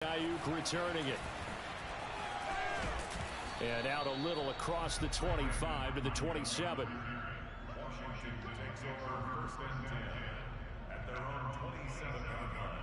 Ayuk returning it. And out a little across the 25 to the 27. Washington takes over first and 10 at their own 27-yard line.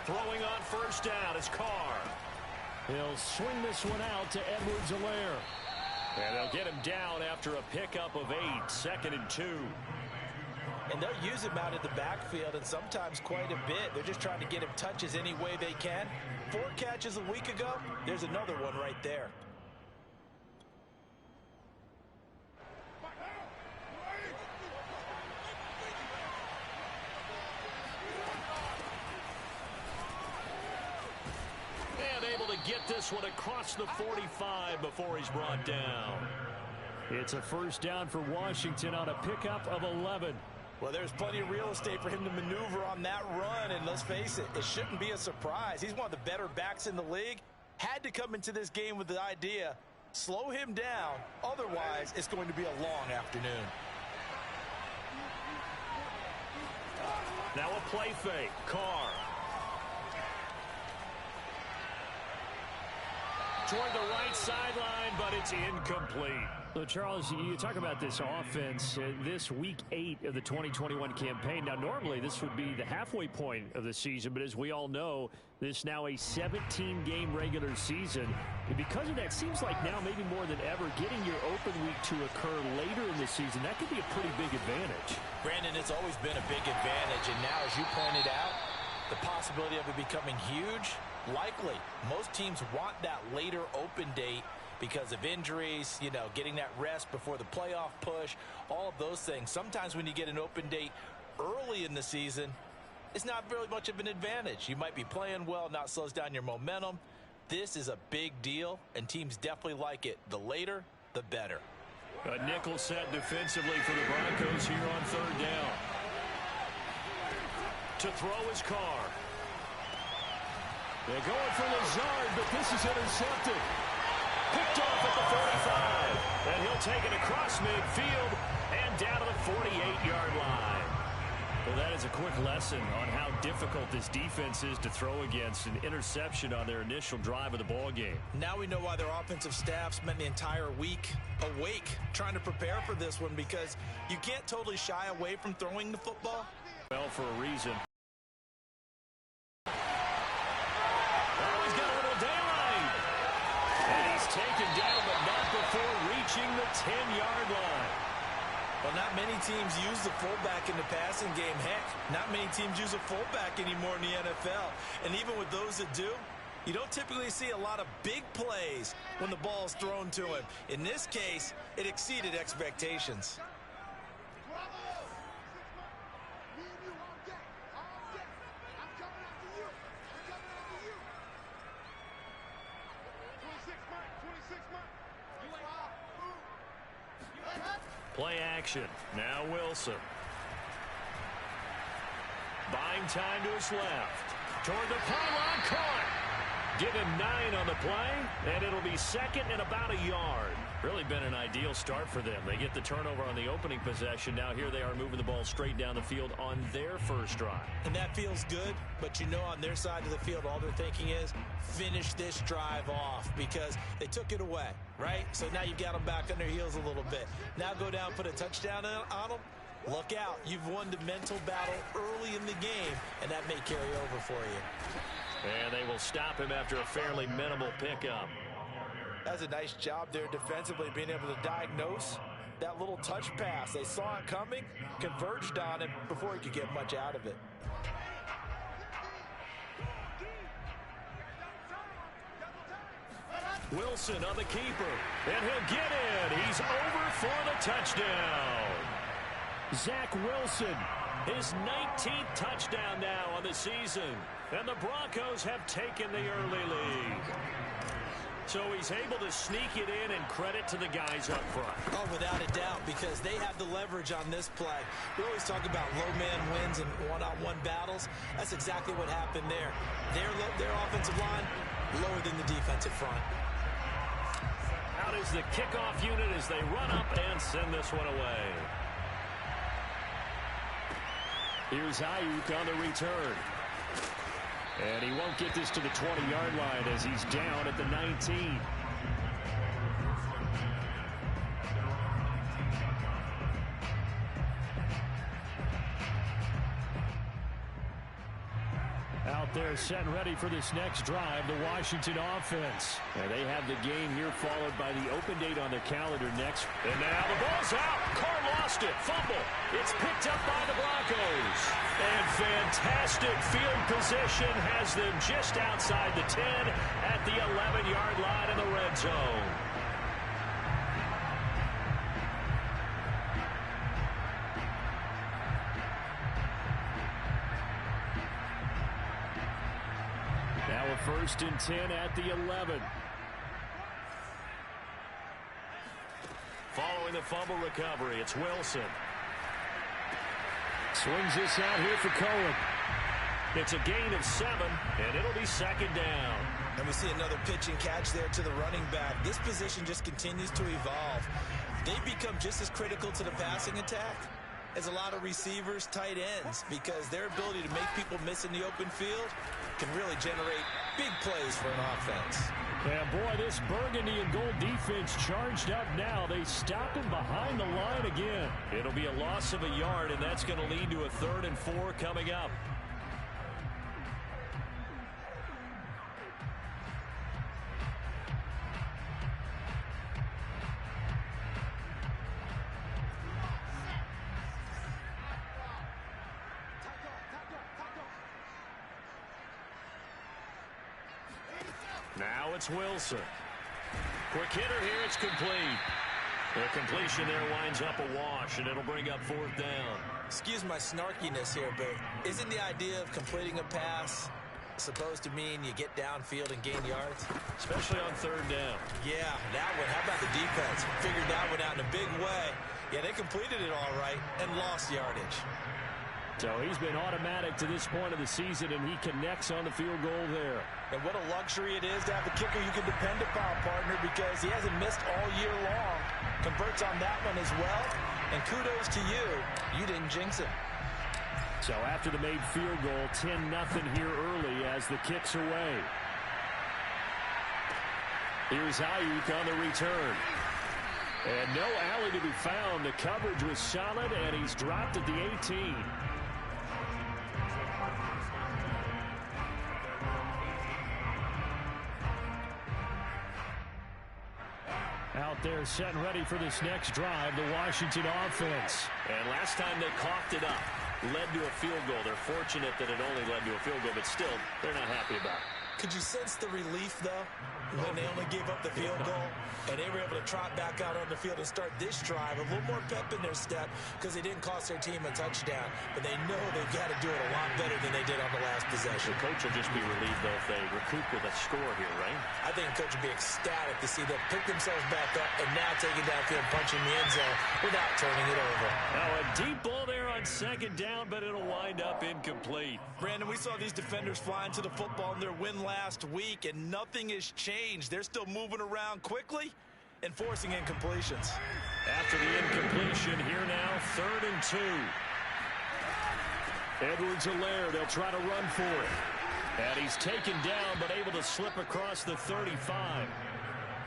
Throwing on first down is Carr. He'll swing this one out to Edwards-Helaire. And they'll get him down after a pickup of 8, 2nd and 2. And they'll use him out in the backfield, and sometimes quite a bit. They're just trying to get him touches any way they can. 4 catches a week ago. There's another one right there. Get this one across the 45 before he's brought down. It's a first down for Washington on a pickup of 11. Well, there's plenty of real estate for him to maneuver on that run, and let's face it, it shouldn't be a surprise. He's one of the better backs in the league. Had to come into this game with the idea, slow him down, otherwise it's going to be a long afternoon. Now a play fake. Carr. Toward the right sideline, but it's incomplete. So, Charles, you talk about this offense, this week 8 of the 2021 campaign. Now, normally this would be the halfway point of the season, but as we all know, this is now a 17-game regular season. And because of that, seems like now maybe more than ever, getting your open week to occur later in the season, that could be a pretty big advantage. Brandon, it's always been a big advantage, and now, as you pointed out, the possibility of it becoming huge, likely. Most teams want that later open date because of injuries, you know, getting that rest before the playoff push, all of those things. Sometimes when you get an open date early in the season, it's not very much of an advantage. You might be playing well, not slows down your momentum. This is a big deal, and teams definitely like it. The later, the better. A nickel set defensively for the Broncos here on 3rd down. To throw is Carr. They're going for Lazard, but this is intercepted. Picked off at the 45. And he'll take it across midfield and down to the 48-yard line. Well, that is a quick lesson on how difficult this defense is to throw against. An interception on their initial drive of the ball game. Now we know why their offensive staff spent the entire week awake trying to prepare for this one, because you can't totally shy away from throwing the football. Well, for a reason. Taken down, but not before reaching the 10-yard line. Well, not many teams use the fullback in the passing game. Heck, not many teams use a fullback anymore in the NFL. And even with those that do, you don't typically see a lot of big plays when the ball is thrown to him. In this case, it exceeded expectations. Play action. Now Wilson. Buying time to his left. Toward the pylon, caught. Give him 9 on the play, and it'll be 2nd and about a yard. Really been an ideal start for them. They get the turnover on the opening possession. Now here they are moving the ball straight down the field on their first drive. And that feels good, but you know on their side of the field, all they're thinking is finish this drive off, because they took it away, right? So now you've got them back on their heels a little bit. Now go down, put a touchdown on them. Look out. You've won the mental battle early in the game, and that may carry over for you. And they will stop him after a fairly minimal pickup. That's a nice job there defensively, being able to diagnose that little touch pass. They saw it coming, converged on it before he could get much out of it. Wilson on the keeper, and he'll get in. He's over for the touchdown. Zach Wilson, his 19th touchdown now on the season, and the Broncos have taken the early lead. So he's able to sneak it in, and credit to the guys up front. Oh, without a doubt, because they have the leverage on this play. We always talk about low man wins and one-on-one battles. That's exactly what happened there. Their offensive line lower than the defensive front. Out is the kickoff unit as they run up and send this one away. Here's Ayuk on the return. And he won't get this to the 20-yard line as he's down at the 19. Out there set and ready for this next drive, the Washington offense. And they have the game here followed by the open date on their calendar next. And now the ball's out. Carr lost it. Fumble. It's picked up by the Broncos. And fantastic field position has them just outside the 10 at the 11-yard line in the red zone. Now a 1st and 10 at the 11. Following the fumble recovery, it's Wilson. Swings this out here for Cohen. It's a gain of 7, and it'll be 2nd down. And we see another pitch and catch there to the running back. This position just continues to evolve. They become just as critical to the passing attack as a lot of receivers, tight ends, because their ability to make people miss in the open field can really generate big plays for an offense. Yeah, boy, this burgundy and gold defense charged up now. They stop him behind the line again. It'll be a loss of a yard, and that's going to lead to a 3rd and 4 coming up. Now it's Wilson. Quick hitter here. It's complete. The completion there winds up a wash, and it'll bring up 4th down. Excuse my snarkiness here, but isn't the idea of completing a pass supposed to mean you get downfield and gain yards? Especially on 3rd down. Yeah, that one. How about the defense? Figured that one out in a big way. Yeah, they completed it all right and lost yardage. So he's been automatic to this point of the season, and he connects on the field goal there. And what a luxury it is to have a kicker you can depend upon, partner, because he hasn't missed all year long. Converts on that one as well. And kudos to you. You didn't jinx him. So after the made field goal, 10-0 here early as the kick's away. Here's Ayuk on the return. And no alley to be found. The coverage was solid, and he's dropped at the 18. Out there set and ready for this next drive, the Washington offense. And last time they coughed it up, led to a field goal. They're fortunate that it only led to a field goal, but still, they're not happy about it. Could you sense the relief, though, when they only gave up the field goal? And they were able to trot back out on the field and start this drive. A little more pep in their step because they didn't cost their team a touchdown. But they know they've got to do it a lot better than they did on the last possession. The coach will just be relieved, though, if they recoup with a score here, right? I think the coach will be ecstatic to see them pick themselves back up and now take it downfield, punching the end zone without turning it over. Now a deep ball there on 2nd down, but it'll wind up incomplete. Brandon, we saw these defenders flying to the football in their win last week, and nothing has changed. They're still moving around quickly and forcing incompletions. After the incompletion, here now, 3rd and 2. Edwards-Helaire, they'll try to run for it. And he's taken down, but able to slip across the 35.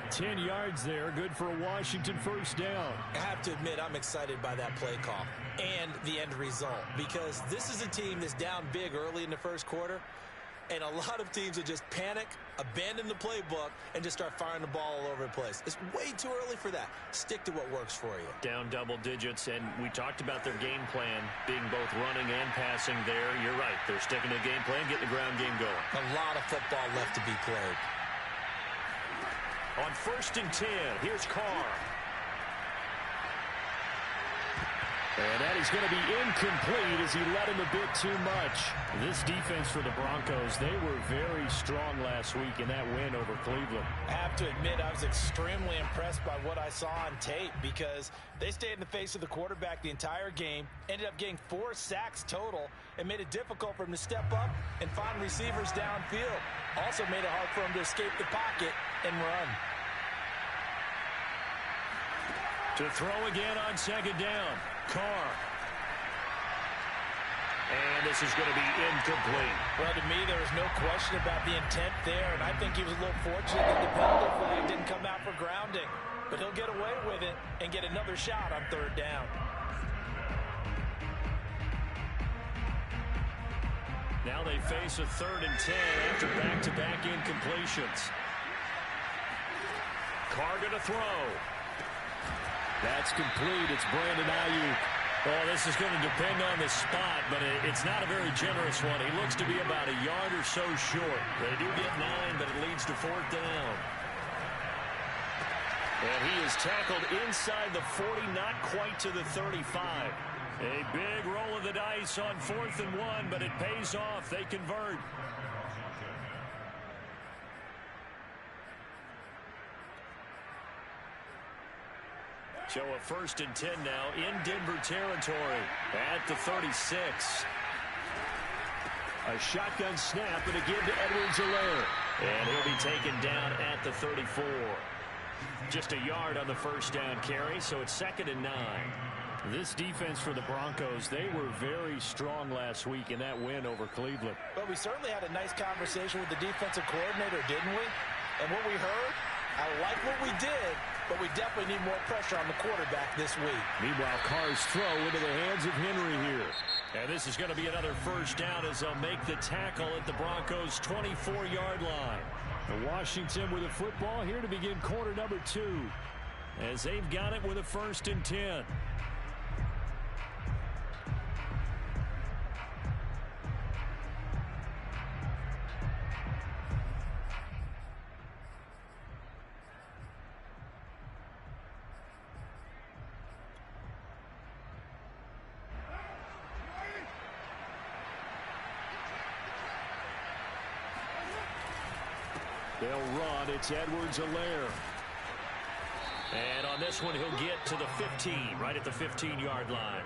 10 yards there, good for a Washington 1st down. I have to admit, I'm excited by that play call and the end result, because this is a team that's down big early in the 1st quarter, and a lot of teams that just panic, abandon the playbook, and just start firing the ball all over the place. It's way too early for that. Stick to what works for you. Down double digits, and we talked about their game plan being both running and passing there. You're right. They're sticking to the game plan, getting the ground game going. A lot of football left to be played. On 1st and 10, here's Carr. And that is going to be incomplete as he led him a bit too much. This defense for the Broncos, they were very strong last week in that win over Cleveland. I have to admit, I was extremely impressed by what I saw on tape because they stayed in the face of the quarterback the entire game, ended up getting 4 sacks total, and made it difficult for him to step up and find receivers downfield. Also made it hard for him to escape the pocket and run. To throw again on second down. Carr. And this is going to be incomplete. Well, to me, there was no question about the intent there, and I think he was a little fortunate that the penalty flag didn't come out for grounding. But he'll get away with it and get another shot on third down. Now they face a 3rd and 10 after back-to-back incompletions. Carr going to throw. That's complete. It's Brandon Ayuk. Oh, this is going to depend on the spot, but it's not a very generous one. He looks to be about a yard or so short. They do get 9, but it leads to 4th down. And he is tackled inside the 40, not quite to the 35. A big roll of the dice on 4th and 1, but it pays off. They convert. So a 1st and 10 now in Denver territory at the 36. A shotgun snap and a give to Edwards-Helaire. And he'll be taken down at the 34. Just a yard on the 1st down carry, so it's 2nd and 9. This defense for the Broncos, they were very strong last week in that win over Cleveland. But we certainly had a nice conversation with the defensive coordinator, didn't we? And what we heard, I like what we did, but we definitely need more pressure on the quarterback this week. Meanwhile, Carr's throw into the hands of Henry here. And this is going to be another 1st down as they'll make the tackle at the Broncos' 24-yard line. And Washington with the football here to begin quarter number 2 as they've got it with a 1st and 10. They'll run. It's Edwards-Helaire. And on this one, he'll get to the 15, right at the 15-yard line.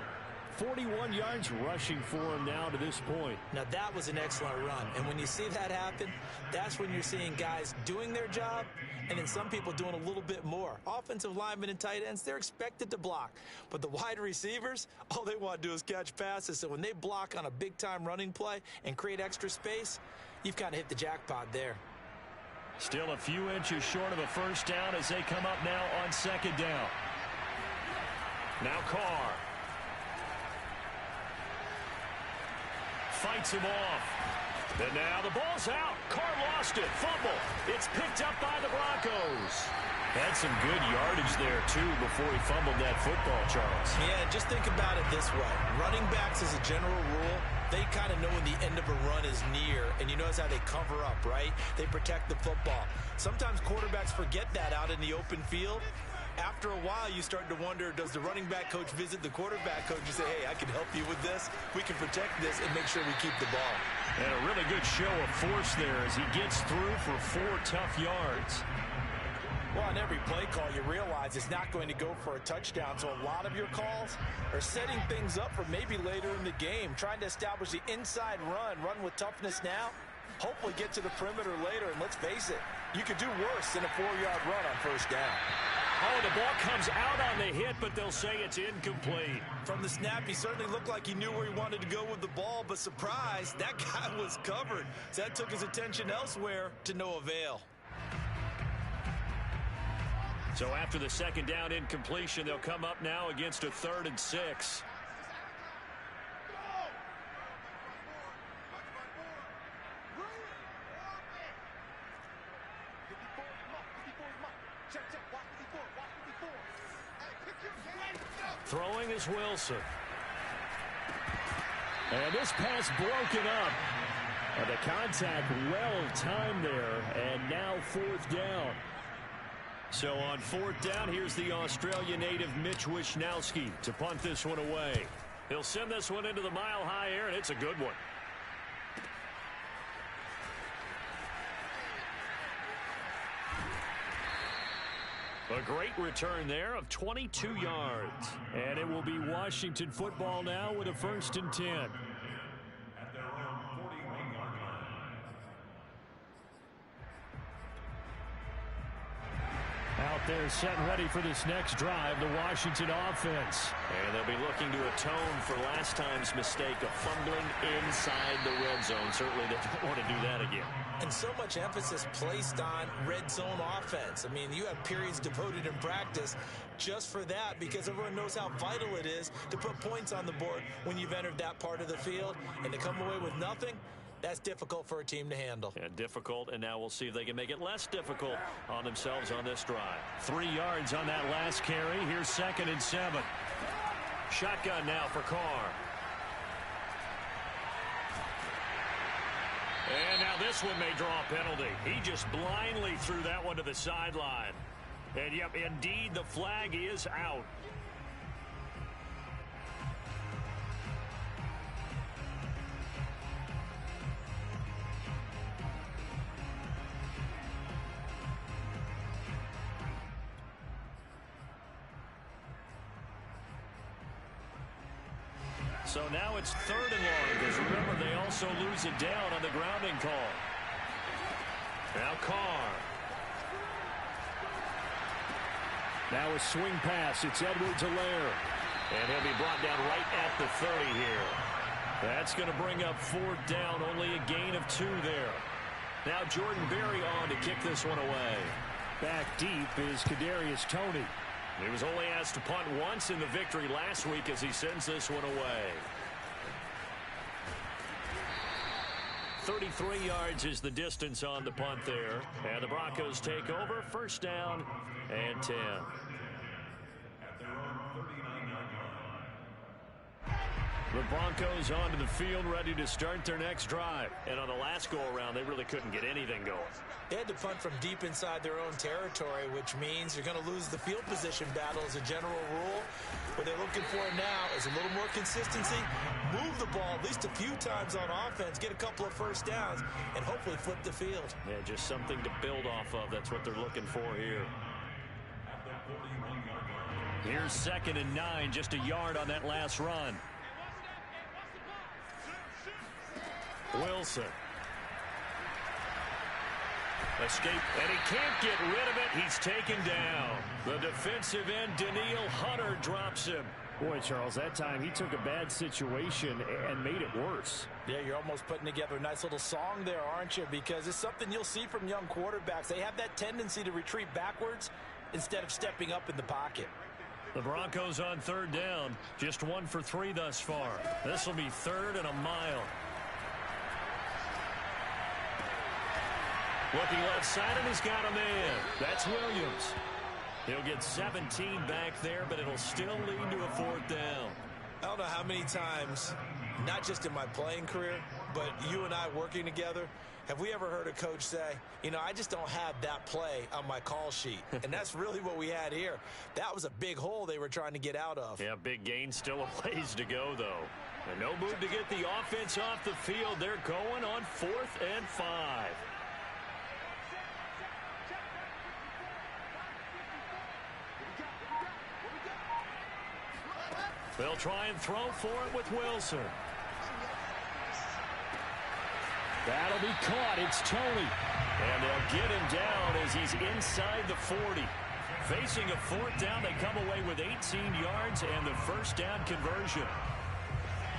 41 yards rushing for him now to this point. Now, that was an excellent run. And when you see that happen, that's when you're seeing guys doing their job and then some people doing a little bit more. Offensive linemen and tight ends, they're expected to block. But the wide receivers, all they want to do is catch passes. So when they block on a big-time running play and create extra space, you've kind of hit the jackpot there. Still a few inches short of a 1st down as they come up now on 2nd down. Now Carr. Fights him off. And now the ball's out. Carr lost it. Fumble. It's picked up by the Broncos. Had some good yardage there, too, before he fumbled that football, Charles. Yeah, just think about it this way. Running backs, as a general rule, they kind of know when the end of a run is near, and you notice how they cover up, right? They protect the football. Sometimes quarterbacks forget that out in the open field. After a while, you start to wonder, does the running back coach visit the quarterback coach and say, hey, I can help you with this, we can protect this, and make sure we keep the ball. And a really good show of force there as he gets through for 4 tough yards. Well, on every play call, you realize it's not going to go for a touchdown, so a lot of your calls are setting things up for maybe later in the game, trying to establish the inside run with toughness now, hopefully get to the perimeter later, and let's face it, you could do worse than a 4-yard run on 1st down. Oh, the ball comes out on the hit, but they'll say it's incomplete. From the snap, he certainly looked like he knew where he wanted to go with the ball, but surprise, that guy was covered. So that took his attention elsewhere to no avail. So after the 2nd down incompletion, they'll come up now against a 3rd and 6. Throwing is Wilson. And this pass broken up. And the contact well timed there, and now 4th down. So on fourth down, here's the Australia native Mitch Wishnowsky to punt this one away. He'll send this one into the mile-high air, and it's a good one. A great return there of 22 yards. And it will be Washington football now with a 1st and 10. At their own 41-yard line. Out there set and ready for this next drive, the Washington offense. And they'll be looking to atone for last time's mistake of fumbling inside the red zone. Certainly they don't want to do that again. And so much emphasis placed on red zone offense. I mean, you have periods devoted in practice just for that because everyone knows how vital it is to put points on the board when you've entered that part of the field. And to come away with nothing, that's difficult for a team to handle. Yeah, difficult, and now we'll see if they can make it less difficult on themselves on this drive. 3 yards on that last carry. Here's 2nd and 7. Shotgun now for Carr. And now this one may draw a penalty. He just blindly threw that one to the sideline. And, yep, indeed, the flag is out. So now it's 3rd and long, because remember, they also lose it down on the grounding call. Now Carr. Now a swing pass. It's Edwards-Helaire. And he'll be brought down right at the 30 here. That's going to bring up 4th down, only a gain of 2 there. Now Jordan Berry on to kick this one away. Back deep is Kadarius Toney. He was only asked to punt once in the victory last week as he sends this one away. 33 yards is the distance on the punt there. And the Broncos take over. 1st down and 10. At their own 39-yard line. The Broncos onto the field ready to start their next drive. And on the last go-around, they really couldn't get anything going. They had to punt from deep inside their own territory, which means you're going to lose the field position battle as a general rule. What they're looking for now is a little more consistency, move the ball at least a few times on offense, get a couple of 1st downs, and hopefully flip the field. Yeah, just something to build off of. That's what they're looking for here. At the 41-yard line. Here's 2nd and 9, just a yard on that last run. Wilson. Escape, and he can't get rid of it. He's taken down. The defensive end, Daniil Hunter, drops him. Boy, Charles, that time he took a bad situation and made it worse. Yeah, you're almost putting together a nice little song there, aren't you? Because it's something you'll see from young quarterbacks. They have that tendency to retreat backwards instead of stepping up in the pocket. The Broncos on 3rd down. Just 1 for 3 thus far. This will be 3rd and a mile. Looking left side, and he's got a man. That's Williams. He'll get 17 back there, but it'll still lead to a 4th down. I don't know how many times, not just in my playing career, but you and I working together, have we ever heard a coach say, you know, I just don't have that play on my call sheet. And that's really what we had here. That was a big hole they were trying to get out of. Yeah, big gain, still a ways to go, though. And no move to get the offense off the field. They're going on 4th and 5. They'll try and throw for it with Wilson. That'll be caught. It's Toney. And they'll get him down as he's inside the 40. Facing a 4th down, they come away with 18 yards and the 1st down conversion.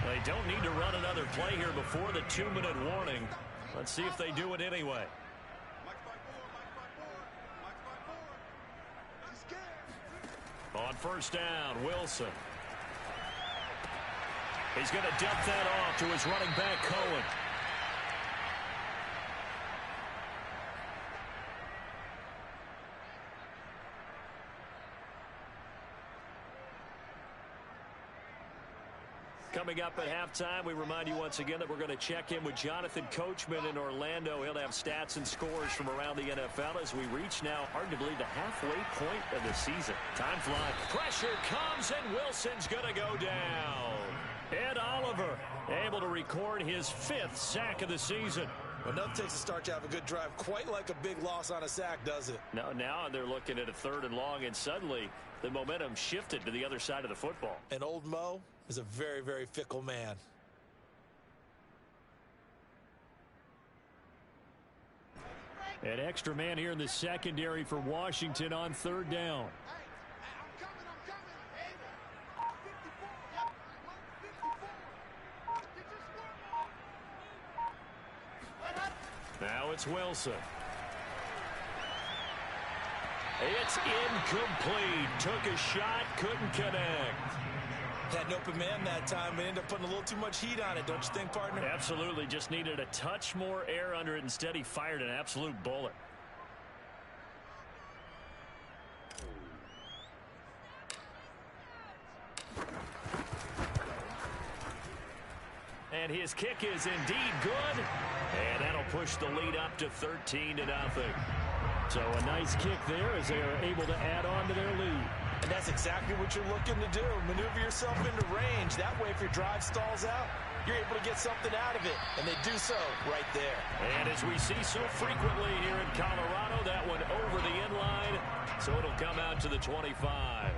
They don't need to run another play here before the 2-minute warning. Let's see if they do it anyway. On 1st down, Wilson. He's going to dump that off to his running back, Cohen. Coming up at halftime, we remind you once again that we're going to check in with Jonathan Coachman in Orlando. He'll have stats and scores from around the NFL as we reach now, hard to believe, the halfway point of the season. Time flies. Pressure comes, and Wilson's going to go down. Ed Oliver able to record his 5th sack of the season. Well, nothing takes a start to have a good drive quite like a big loss on a sack, does it? Now they're looking at a 3rd and long, and suddenly the momentum shifted to the other side of the football. And old Mo is a very, very fickle man. An extra man here in the secondary for Washington on 3rd down. Now it's Wilson. It's incomplete. Took a shot, couldn't connect. Had an open man that time, but ended up putting a little too much heat on it, don't you think, partner? Absolutely. Just needed a touch more air under it. Instead, he fired an absolute bullet. And his kick is indeed good. And that'll push the lead up to 13-0. So a nice kick there as they are able to add on to their lead. And that's exactly what you're looking to do. Maneuver yourself into range. That way, if your drive stalls out, you're able to get something out of it. And they do so right there. And as we see so frequently here in Colorado, that one over the end line. So it'll come out to the 25.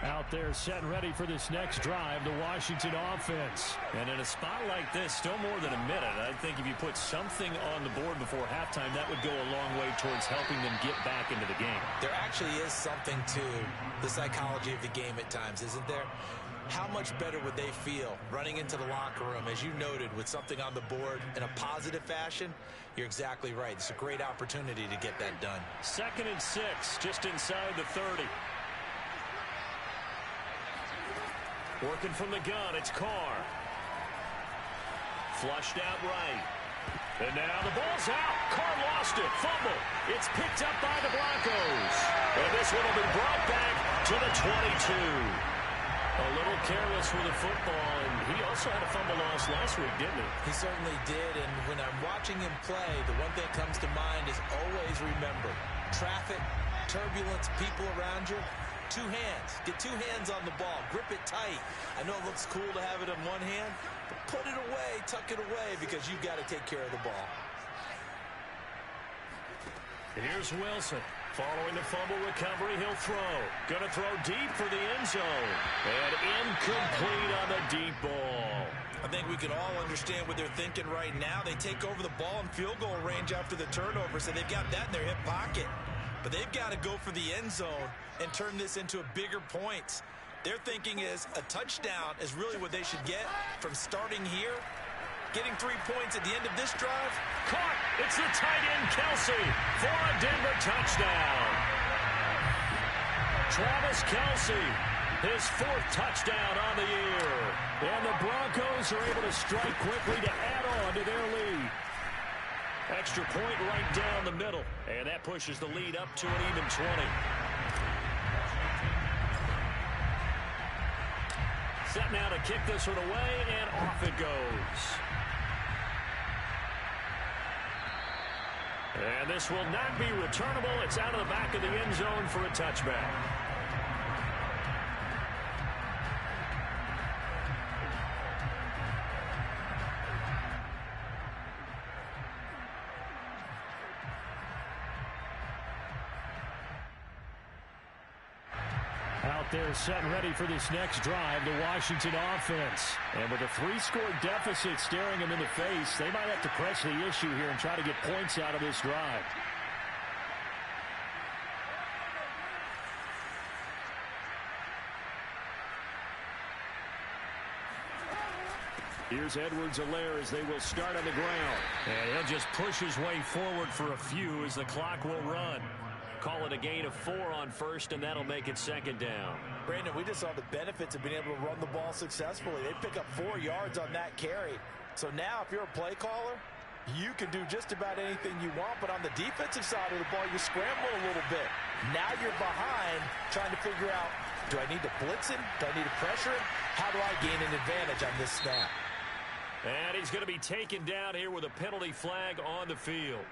Out there set and ready for this next drive, the Washington offense. And in a spot like this, still more than a minute. I think if you put something on the board before halftime, that would go a long way towards helping them get back into the game. There actually is something to the psychology of the game at times, isn't there? How much better would they feel running into the locker room, as you noted, with something on the board in a positive fashion? You're exactly right. It's a great opportunity to get that done. 2nd and 6, just inside the 30. Working from the gun, it's Carr. Flushed out right. And now the ball's out. Carr lost it. Fumble. It's picked up by the Broncos. And this one will be brought back to the 22. A little careless with the football, and he also had a fumble loss last week, didn't he? He certainly did, and when I'm watching him play, the one thing that comes to mind is always remember, traffic, turbulence, people around you, 2 hands. Get 2 hands on the ball. Grip it tight. I know it looks cool to have it in one hand, but put it away, tuck it away, because you've got to take care of the ball. Here's Wilson. Following the fumble recovery, he'll throw. Going to throw deep for the end zone. And incomplete on the deep ball. I think we can all understand what they're thinking right now. They take over the ball in field goal range after the turnover, so they've got that in their hip pocket. But they've got to go for the end zone and turn this into a bigger points. Their thinking is a touchdown is really what they should get from starting here. Getting 3 points at the end of this drive. Caught. It's the tight end, Kelsey, for a Denver touchdown. Travis Kelsey, his 4th touchdown on the year. And the Broncos are able to strike quickly to add on to their lead. Extra point right down the middle. And that pushes the lead up to an even 20. Set now to kick this one away, and off it goes. And this will not be returnable. It's out of the back of the end zone for a touchback. Out there set and ready for this next drive, the Washington offense. And with a 3-score deficit staring them in the face, they might have to press the issue here and try to get points out of this drive. Here's Edwards-Helaire as they will start on the ground. And he'll just push his way forward for a few as the clock will run. Call it a gain of 4 on first, and that'll make it 2nd down. Brandon, we just saw the benefits of being able to run the ball successfully. They pick up 4 yards on that carry. So now, if you're a play caller, You can do just about anything you want, but on the defensive side of the ball, you scramble a little bit. Now you're behind trying to figure out, do I need to blitz him? Do I need to pressure him? How do I gain an advantage on this snap? And he's going to be taken down here with a penalty flag on the field.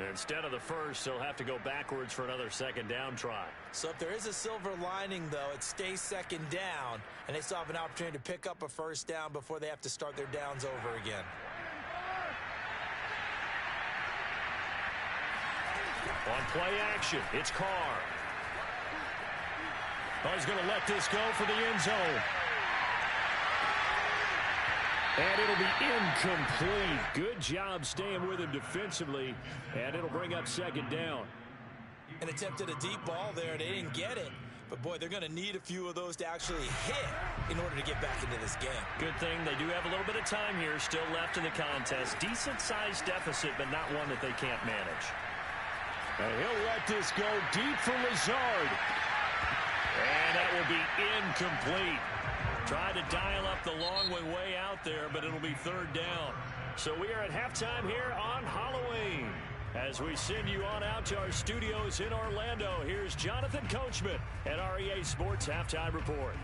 Instead of the first, he'll have to go backwards for another second down try. So if there is a silver lining, though, it stays second down, and they still have an opportunity to pick up a first down before they have to start their downs over again. On play action, it's Carr. Oh, he's going to let this go for the end zone. And it'll be incomplete. Good job staying with him defensively, and it'll bring up second down. An attempt at a deep ball there. They didn't get it. But, boy, they're going to need a few of those to actually hit in order to get back into this game. Good thing they do have a little bit of time here still left in the contest. Decent-sized deficit, but not one that they can't manage. And he'll let this go deep for Lazard. And that will be incomplete. Tried to dial up the long one way out there, but it'll be third down. So we are at halftime here on Halloween. As we send you on out to our studios in Orlando, here's Jonathan Coachman at REA Sports Halftime Report.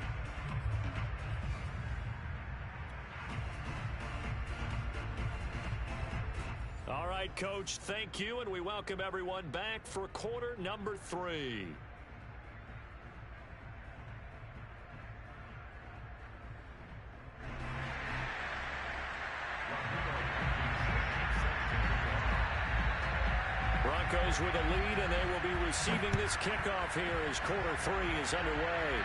All right, Coach, thank you, and we welcome everyone back for quarter number 3. Broncos with a lead, and they will be receiving this kickoff here as quarter 3 is underway.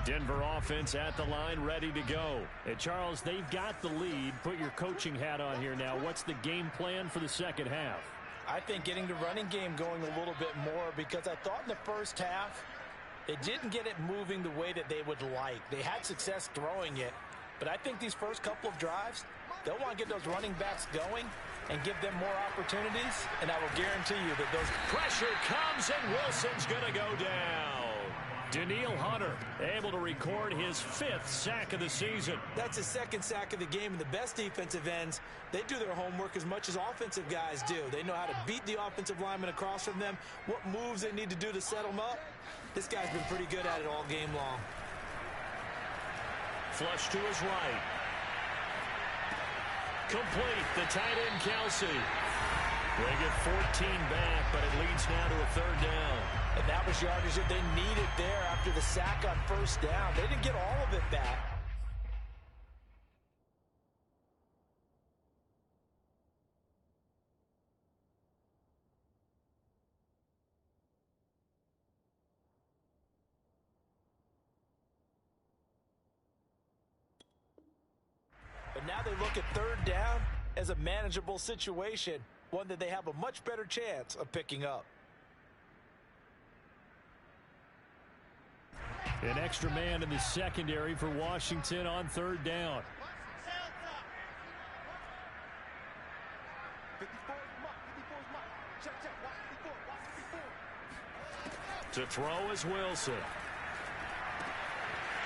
Denver offense at the line, ready to go. And Charles, they've got the lead. Put your coaching hat on here now. What's the game plan for the second half? I think getting the running game going a little bit more, because I thought in the first half they didn't get it moving the way that they would like. They had success throwing it, but I think these first couple of drives, they'll want to get those running backs going and give them more opportunities, and I will guarantee you that those... Pressure comes, and Wilson's going to go down. Daniil Hunter able to record his 5th sack of the season. That's his 2nd sack of the game, and the best defensive ends, they do their homework as much as offensive guys do. They know how to beat the offensive lineman across from them, what moves they need to do to set them up. This guy's been pretty good at it all game long. Flush to his right. Complete, the tight end Kelsey. They get 14 back, but it leads now to a third down. And that was yardage that they needed there after the sack on first down. They didn't get all of it back. But now they look at third down as a manageable situation, one that they have a much better chance of picking up. An extra man in the secondary for Washington on third down. To throw is Wilson.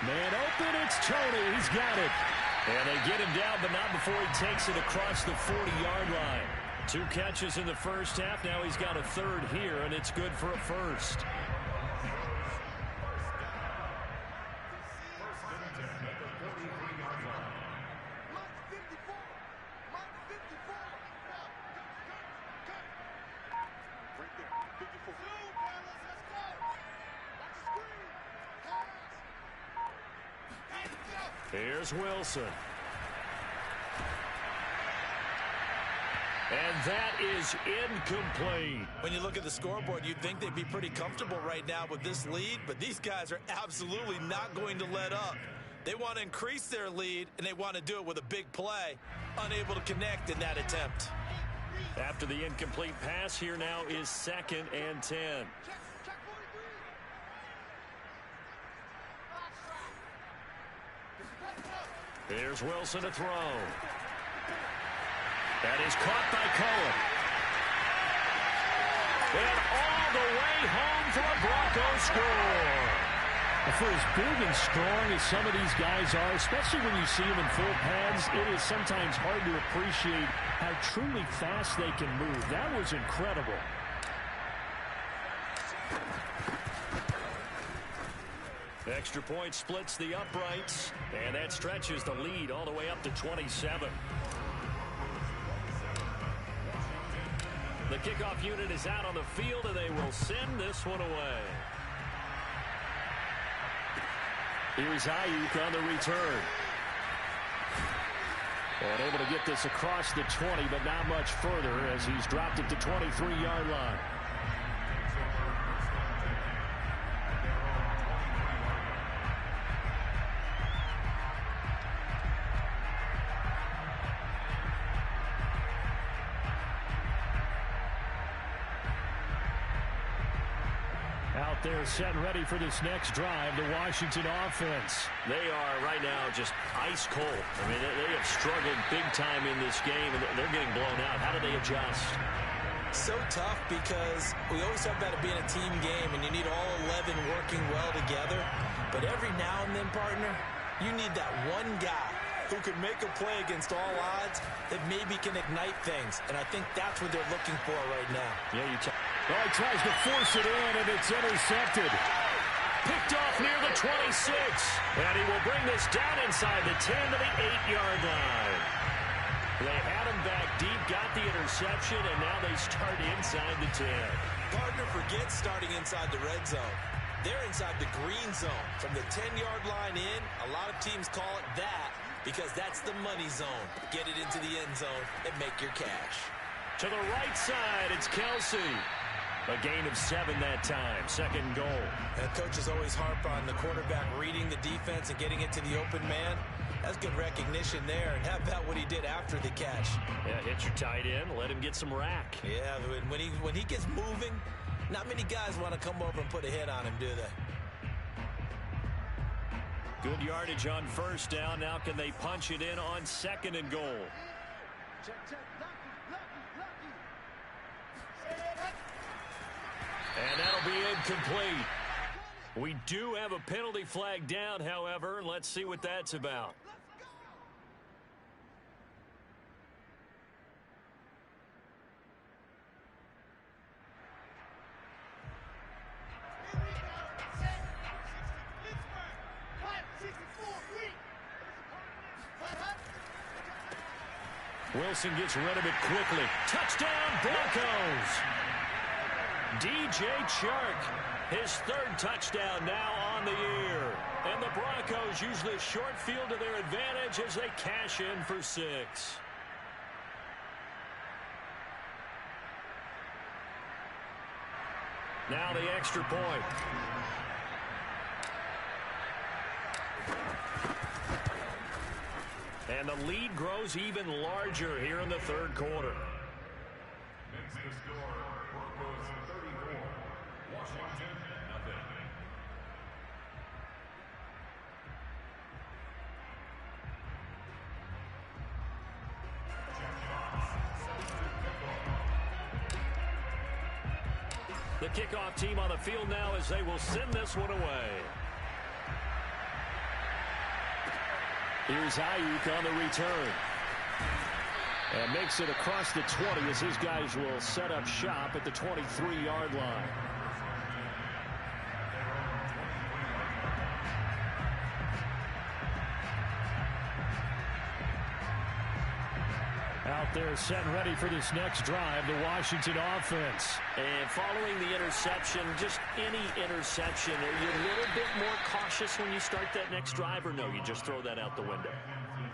Man open, it's Tony. He's got it. And they get him down, but not before he takes it across the 40-yard line. 2 catches in the first half. Now he's got a third here, and it's good for a first. Here's Wilson. And that is incomplete. When you look at the scoreboard, you'd think they'd be pretty comfortable right now with this lead, but these guys are absolutely not going to let up. They want to increase their lead, and they want to do it with a big play. Unable to connect in that attempt. After the incomplete pass, here now is 2nd and 10. Here's Wilson to throw. That is caught by Cohen. And all the way home for a Broncos score. For as big and strong as some of these guys are, especially when you see them in full pads, it is sometimes hard to appreciate how truly fast they can move. That was incredible. Extra point splits the uprights, and that stretches the lead all the way up to 27. The kickoff unit is out on the field, and they will send this one away. Here's Ayuk on the return. And able to get this across the 20, but not much further as he's dropped it to 23-yard line. Out there set and ready for this next drive, the Washington offense. They are right now just ice cold. I mean, they have struggled big time in this game, and they're getting blown out. How do they adjust? So tough because we always talk about it being a team game, and you need all 11 working well together. But every now and then, partner, you need that one guy who can make a play against all odds that maybe can ignite things. And I think that's what they're looking for right now. Yeah, he tries to force it in, and it's intercepted. Picked off near the 26. And he will bring this down inside the 10 to the 8-yard line. They had him back deep, got the interception, and now they start inside the 10. Partner forgets starting inside the red zone. They're inside the green zone. From the 10-yard line in, a lot of teams call it that because that's the money zone. Get it into the end zone and make your cash. To the right side, it's Kelsey. A gain of 7 that time. Second goal. And coaches always harp on the quarterback reading the defense and getting it to the open man. That's good recognition there. And how about what he did after the catch? Yeah, hit your tight end. Let him get some rack. Yeah, when he gets moving, not many guys want to come over and put a hit on him, do they? Good yardage on first down. Now can they punch it in on second and goal? And that'll be incomplete. We do have a penalty flag down, however. Let's see what that's about. Wilson gets rid of it quickly. Touchdown, Broncos. DJ Chark, his third touchdown now on the year. And the Broncos use this short field to their advantage as they cash in for 6. Now the extra point. And the lead grows even larger here in the third quarter. Makes the score, Broncos 34, Washington nothing. The kickoff team on the field now as they will send this one away. Here's Ayuk on the return. And makes it across the 20 as his guys will set up shop at the 23-yard line. Out there set and ready for this next drive, the Washington offense. And following the interception, just any interception, are you a little bit more cautious when you start that next drive, or no, you just throw that out the window?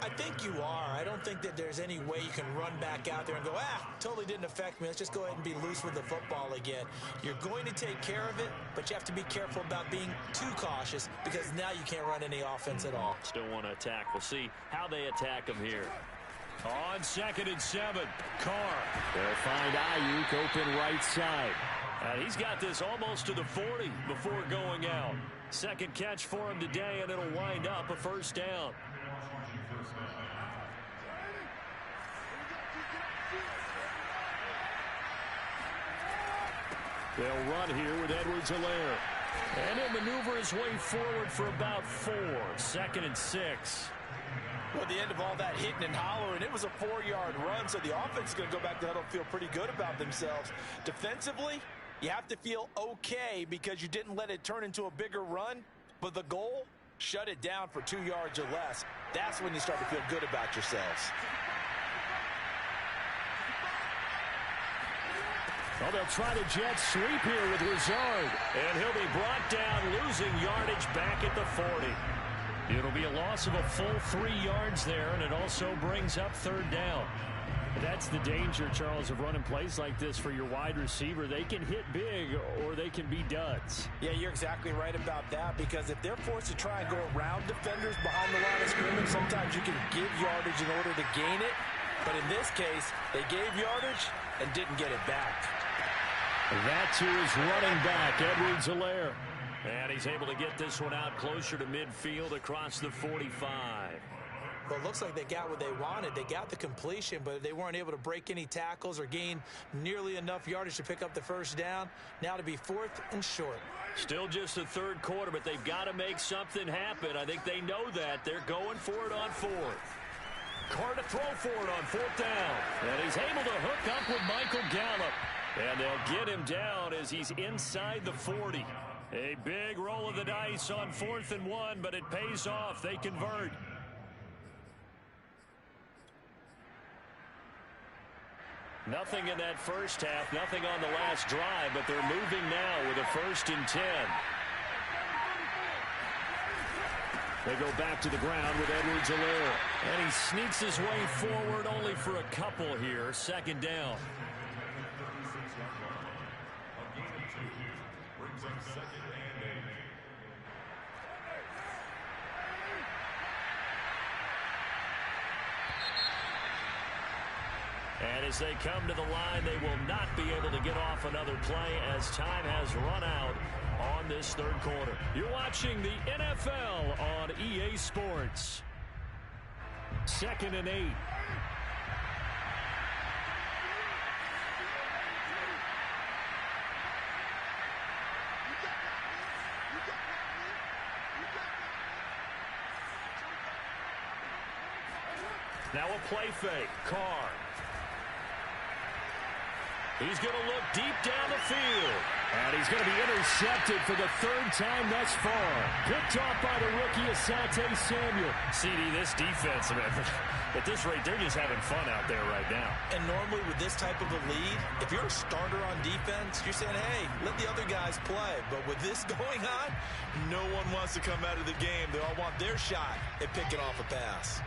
I think you are. I don't think that there's any way you can run back out there and go, totally didn't affect me. Let's just go ahead and be loose with the football again. You're going to take care of it, but you have to be careful about being too cautious because now you can't run any offense at all. Still want to attack. We'll see how they attack them here. On 2nd and 7, Carr. They'll find Ayuk open right side. And he's got this almost to the 40 before going out. Second catch for him today, and it'll wind up a first down. They'll run here with Edwards-Helaire. And he'll maneuver his way forward for about 4. 2nd and 6. Well, at the end of all that hitting and hollering, it was a 4-yard run, so the offense is going to go back to huddle and feel pretty good about themselves. Defensively, you have to feel okay because you didn't let it turn into a bigger run, but the goal, shut it down for 2 yards or less. That's when you start to feel good about yourselves. Well, they'll try to jet sweep here with Lazard. And he'll be brought down, losing yardage back at the 40. It'll be a loss of a full 3 yards there, and it also brings up 3rd down. That's the danger, Charles, of running plays like this for your wide receiver. They can hit big or they can be duds. Yeah, you're exactly right about that, because if they're forced to try and go around defenders behind the line of scrimmage, sometimes you can give yardage in order to gain it. But in this case, they gave yardage and didn't get it back. That, too, is running back, Edwards-Helaire. And he's able to get this one out closer to midfield across the 45. Well, it looks like they got what they wanted. They got the completion, but they weren't able to break any tackles or gain nearly enough yardage to pick up the 1st down. Now to be 4th and short. Still just the 3rd quarter, but they've got to make something happen. I think they know that. They're going for it on 4th. Carr to throw for it on 4th down. And he's able to hook up with Michael Gallup. And they'll get him down as he's inside the 40. A big roll of the dice on 4th and 1, but it pays off. They convert. Nothing in that first half, nothing on the last drive, but they're moving now with a 1st and 10. They go back to the ground with Edwards-Helaire. And he sneaks his way forward only for a couple here. 2nd down. And as they come to the line, they will not be able to get off another play as time has run out on this 3rd quarter. You're watching the NFL on EA Sports. 2nd and 8. Now a play fake. Carr. He's going to look deep down the field. And he's going to be intercepted for the 3rd time thus far. Picked off by the rookie Asante Samuel. CD, this defense, at this rate, they're just having fun out there right now. And normally with this type of a lead, if you're a starter on defense, you're saying, hey, let the other guys play. But with this going on, no one wants to come out of the game. They all want their shot at picking off a pass.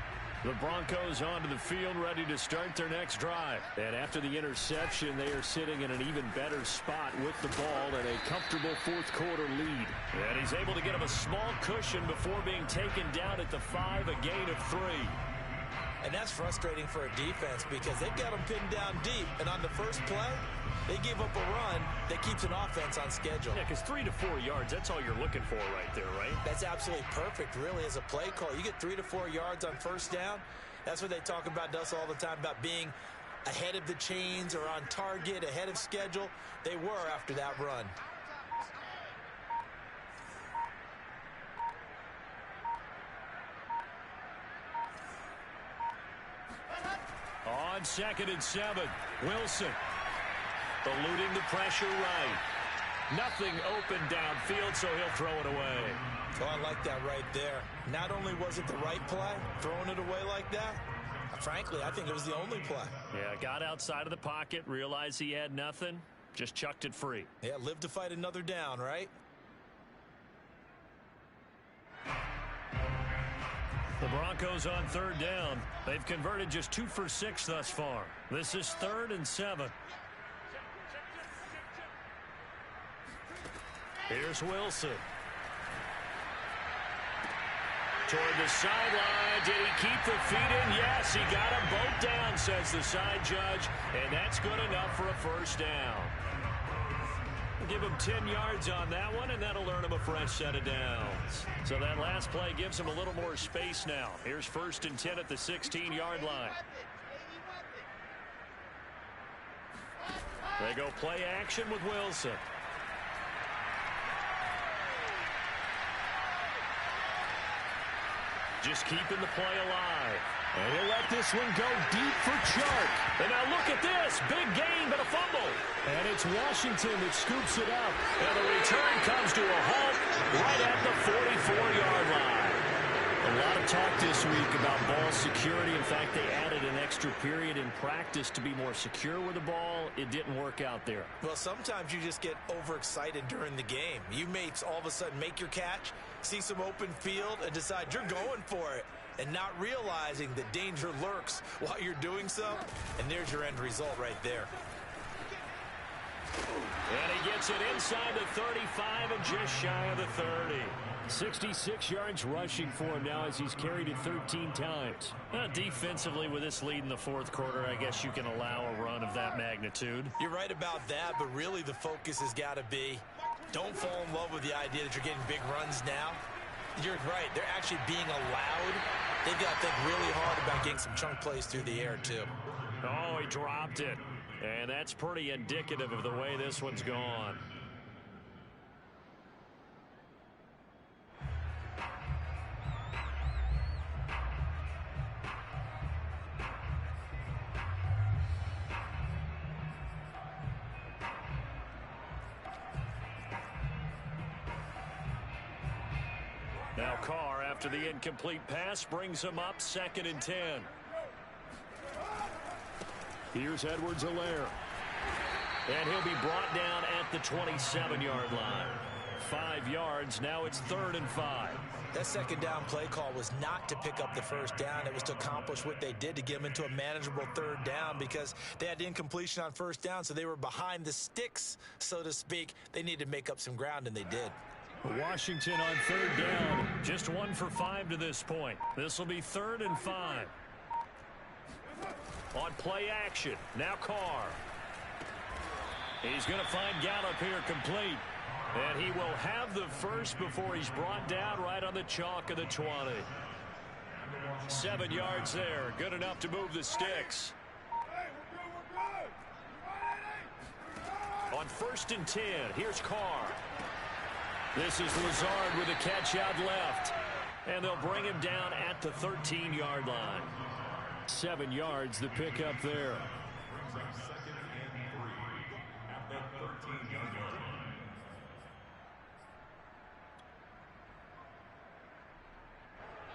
The Broncos onto the field, ready to start their next drive. And after the interception, they are sitting in an even better spot with the ball and a comfortable 4th quarter lead. And he's able to get him a small cushion before being taken down at the 5, a gain of 3. And that's frustrating for a defense because they've got them pinned down deep. And on the first play, they give up a run that keeps an offense on schedule. Yeah, because 3 to 4 yards, that's all you're looking for right there, right? That's absolutely perfect, really, as a play call. You get 3 to 4 yards on 1st down. That's what they talk about us all the time, about being ahead of the chains or on target, ahead of schedule. They were after that run. On 2nd and 7, Wilson. Eluding the pressure right. Nothing open downfield, so he'll throw it away. Oh, I like that right there. Not only was it the right play, throwing it away like that, frankly, I think it was the only play. Yeah, got outside of the pocket, realized he had nothing, just chucked it free. Yeah, live to fight another down, right? The Broncos on 3rd down. They've converted just 2 for 6 thus far. This is 3rd and 7. Here's Wilson. Toward the sideline. Did he keep the feet in? Yes, he got them both down, says the side judge. And that's good enough for a 1st down. Give him 10 yards on that one, and that'll earn him a fresh set of downs. So that last play gives him a little more space now. Here's 1st and 10 at the 16-yard line. They go play action with Wilson. just keeping the play alive. And he'll let this one go deep for Chark. And now look at this. Big gain, but a fumble. And it's Washington that scoops it up. And the return comes to a halt right at the 44-yard line. A lot of talk this week about ball security. In fact, they added an extra period in practice to be more secure with the ball. It didn't work out there. Well, sometimes you just get overexcited during the game. You may all of a sudden make your catch, see some open field, and decide you're going for it, and not realizing that danger lurks while you're doing so. And there's your end result right there. And he gets it inside the 35 and just shy of the 30. 66 yards rushing for him now as he's carried it 13 times. Defensively, with this lead in the fourth quarter, I guess you can allow a run of that magnitude. You're right about that, but really the focus has got to be don't fall in love with the idea that you're getting big runs now. You're right. They're actually being allowed. They've got to think really hard about getting some chunk plays through the air, too. Oh, he dropped it. And that's pretty indicative of the way this one's gone. Now Carr, after the incomplete pass, brings him up 2nd and 10. Here's Edwards-Helaire. And he'll be brought down at the 27-yard line. 5 yards. Now it's 3rd and 5. That second down play call was not to pick up the first down. It was to accomplish what they did, to get them into a manageable 3rd down, because they had incompletion on first down, so they were behind the sticks, so to speak. They needed to make up some ground, and they did. Washington on 3rd down. Just 1 for 5 to this point. This will be 3rd and 5. On play action. Now Carr. He's going to find Gallup here complete. And he will have the first before he's brought down right on the chalk of the 20. 7 yards there. Good enough to move the sticks. On 1st and 10, here's Carr. This is Lazard with a catch out left. And they'll bring him down at the 13-yard line. 7 yards, the pickup there.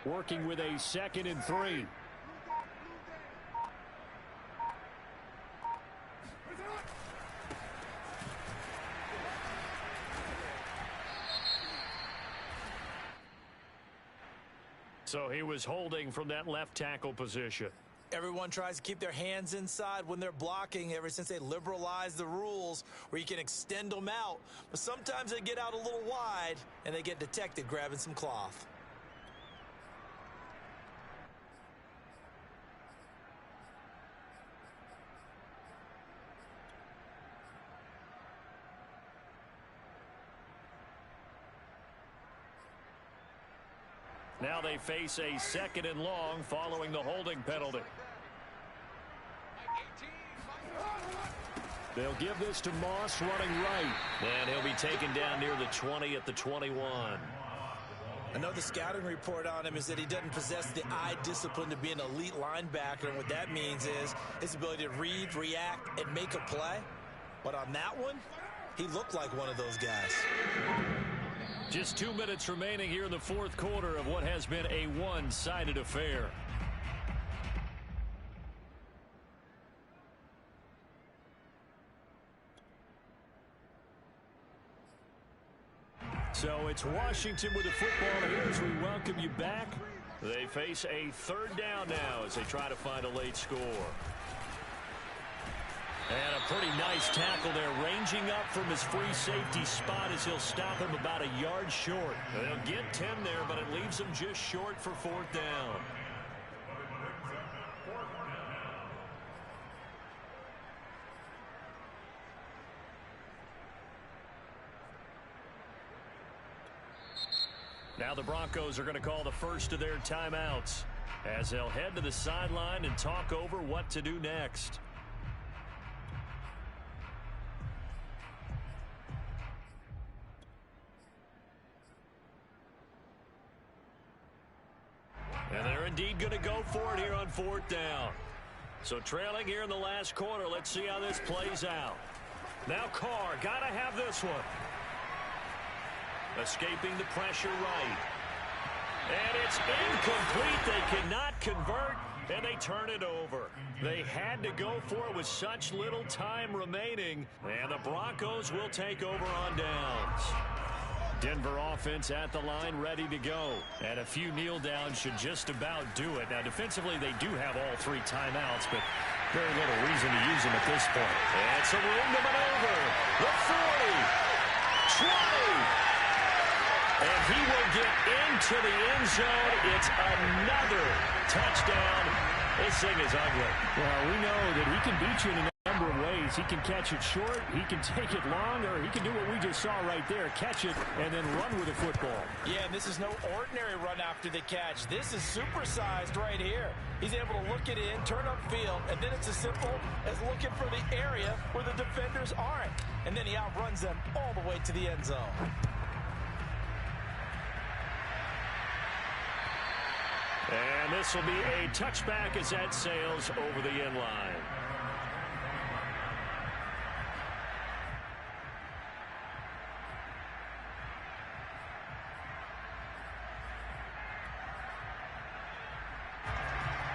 Working with a 2nd and 3. So he was holding from that left tackle position. Everyone tries to keep their hands inside when they're blocking ever since they liberalized the rules where you can extend them out. But sometimes they get out a little wide and they get detected grabbing some cloth. Now they face a 2nd and long following the holding penalty. They'll give this to Moss running right. And he'll be taken down near the 20 at the 21. Another scouting report on him is that he doesn't possess the eye discipline to be an elite linebacker. And what that means is his ability to read, react, and make a play. But on that one, he looked like one of those guys. Just 2 minutes remaining here in the fourth quarter of what has been a one-sided affair. So it's Washington with the football here as we welcome you back. They face a 3rd down now as they try to find a late score. And a pretty nice tackle there, ranging up from his free safety spot as he'll stop him about a yard short. They'll get 10 there, but it leaves him just short for 4th down. Now the Broncos are going to call the first of their timeouts as they'll head to the sideline and talk over what to do next. And they're indeed going to go for it here on 4th down. So trailing here in the last quarter. Let's see how this plays out. Now Carr, got to have this one. Escaping the pressure right. And it's incomplete. They cannot convert, and they turn it over. They had to go for it with such little time remaining, and the Broncos will take over on downs. Denver offense at the line, ready to go. And a few kneel downs should just about do it. Now, defensively, they do have all 3 timeouts, but very little reason to use them at this point. And some room to maneuver. The 40, 20. And he will get into the end zone. It's another touchdown. This thing is ugly. Well, we know that he can beat you in a number of ways. He can catch it short, he can take it long, or he can do what we just saw right there, catch it and then run with the football. Yeah, and this is no ordinary run after the catch. This is supersized right here. He's able to look it in, turn upfield, and then it's as simple as looking for the area where the defenders aren't. And then he outruns them all the way to the end zone. And this will be a touchback as that sails over the end line.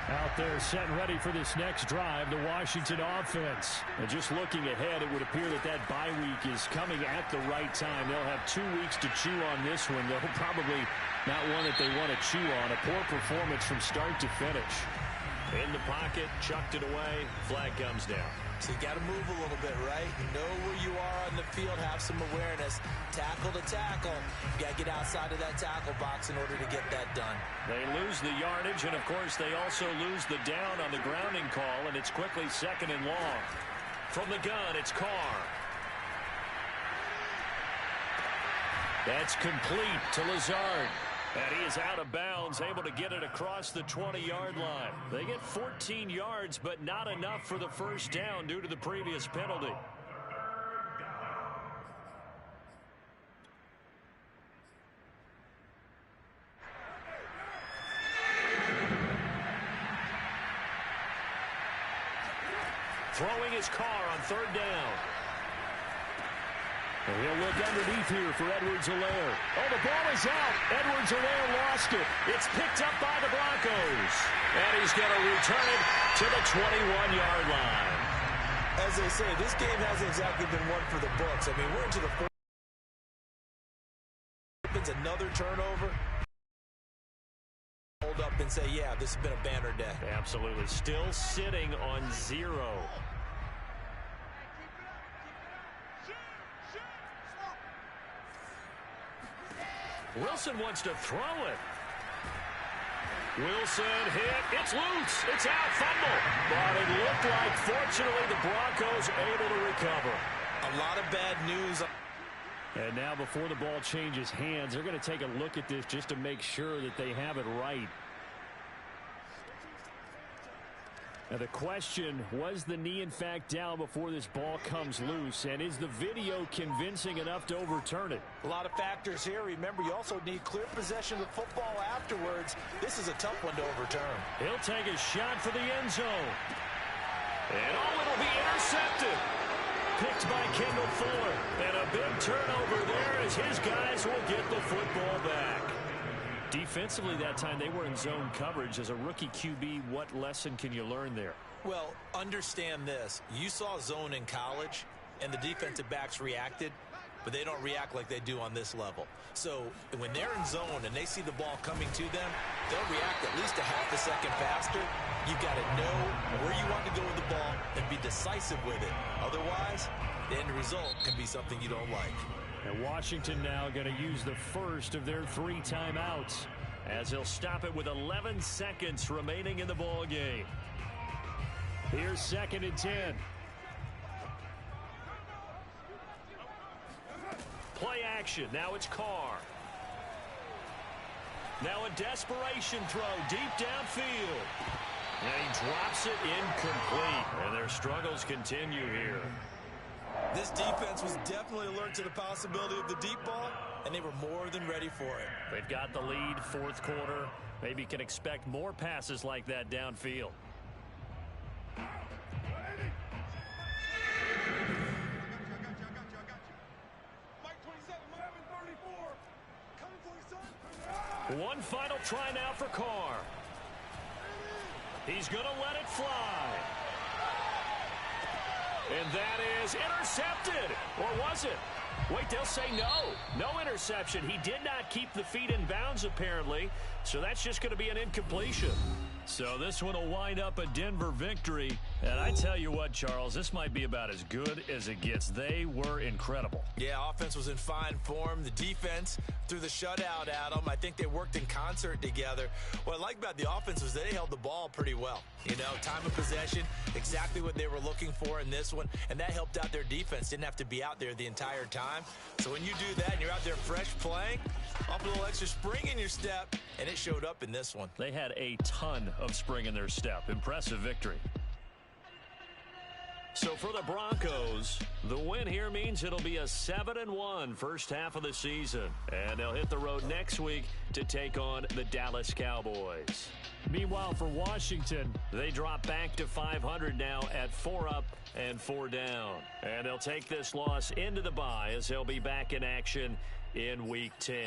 Out there set and ready for this next drive, the Washington offense. And just looking ahead, it would appear that that bye week is coming at the right time. They'll have 2 weeks to chew on this one. They'll probably not one that they want to chew on. A poor performance from start to finish. In the pocket, chucked it away, flag comes down. So you got to move a little bit, right? Know where you are on the field, have some awareness. Tackle to tackle. You got to get outside of that tackle box in order to get that done. They lose the yardage, and of course they also lose the down on the grounding call, and it's quickly 2nd and long. From the gun, it's Carr. That's complete to Lazard. And he is out of bounds, able to get it across the 20-yard line. They get 14 yards, but not enough for the first down due to the previous penalty. Throwing his Carr on 3rd down. And he'll look underneath here for Edwards-Helaire. Oh, the ball is out. Edwards-Helaire lost it. It's picked up by the Broncos. And he's going to return it to the 21-yard line. As they say, this game hasn't exactly been one for the books. I mean, we're into the 4th. It's another turnover. Hold up and say, yeah, this has been a banner day. Absolutely. Still sitting on 0. Wilson wants to throw it. Wilson hit. It's loose. It's out. Fumble. But it looked like, fortunately, the Broncos able to recover. A lot of bad news. And now before the ball changes hands, they're going to take a look at this just to make sure that they have it right. Now the question, was the knee in fact down before this ball comes loose? And is the video convincing enough to overturn it? A lot of factors here. Remember, you also need clear possession of the football afterwards. This is a tough one to overturn. He'll take a shot for the end zone. And it'll be intercepted. Picked by Kendall Fuller. And a big turnover there as his guys will get the football back. Defensively that time, they were in zone coverage. As a rookie QB, what lesson can you learn there? Well, understand this. You saw zone in college, and the defensive backs reacted, but they don't react like they do on this level. So when they're in zone and they see the ball coming to them, they'll react at least a half a second faster. You've got to know where you want to go with the ball and be decisive with it. Otherwise, the end result can be something you don't like. And Washington now going to use the first of their 3 timeouts as they'll stop it with 11 seconds remaining in the ball game. Here's 2nd and 10. Play action. Now it's Carr. Now a desperation throw deep downfield. And he drops it incomplete. And their struggles continue here. This defense was definitely alert to the possibility of the deep ball, and they were more than ready for it. They've got the lead, fourth quarter. Maybe can expect more passes like that downfield. One final try now for Carr. He's going to let it fly. And that is intercepted. Or was it? Wait, they'll say no. No interception. He did not keep the feet in bounds, apparently. So that's just going to be an incompletion. So this one will wind up a Denver victory. And I tell you what, Charles, this might be about as good as it gets. They were incredible. Yeah, offense was in fine form. The defense threw the shutout at them. I think they worked in concert together. What I like about the offense was they held the ball pretty well. You know, time of possession, exactly what they were looking for in this one. And that helped out their defense. Didn't have to be out there the entire time. So when you do that and you're out there fresh playing, off a little extra spring in your step, and it showed up in this one. They had a ton of spring in their step. Impressive victory. So for the Broncos, the win here means it'll be a 7-1 first half of the season. And they'll hit the road next week to take on the Dallas Cowboys. Meanwhile, for Washington, they drop back to 500 now at 4 up and 4 down. And they'll take this loss into the bye as they'll be back in action in Week 10.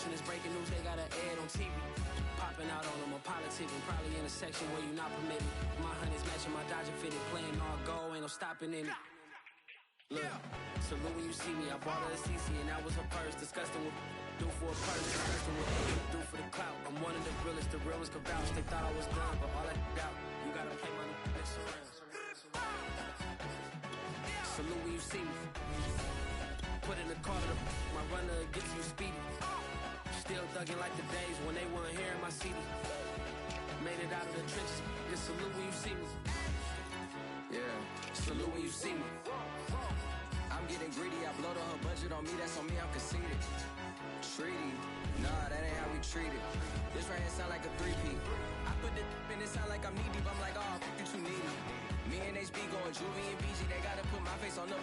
It's breaking news, they got an ad on TV. Popping out on them, I'm politicking. Probably in a section where you're not permitted. My honey's matching my Dodger fitted. Playing all go, ain't no stopping in it. Look, salute when you see me. I bought her a CC and that was her purse. Disgusting with do for a purse. Disgusting with do for the clout. I'm one of the realest. The realest could vouch. They thought I was done, but all I doubt. You gotta play my next around. Salute when you see me. Put in the car to my runner gets you speedy. Still thugging like the days when they weren't here in my city. Made it out of the trenches. Just salute when you see me. Yeah, salute when you see me. I'm getting greedy. I blow the whole budget on me. That's on me. I'm conceited. Treaty. Nah, that ain't how we treat it. This right here sound like a 3P. I put the in it sound like I'm knee deep. I'm like, oh, you too needy. Me and HB going Juvie and BG. They gotta put my face on the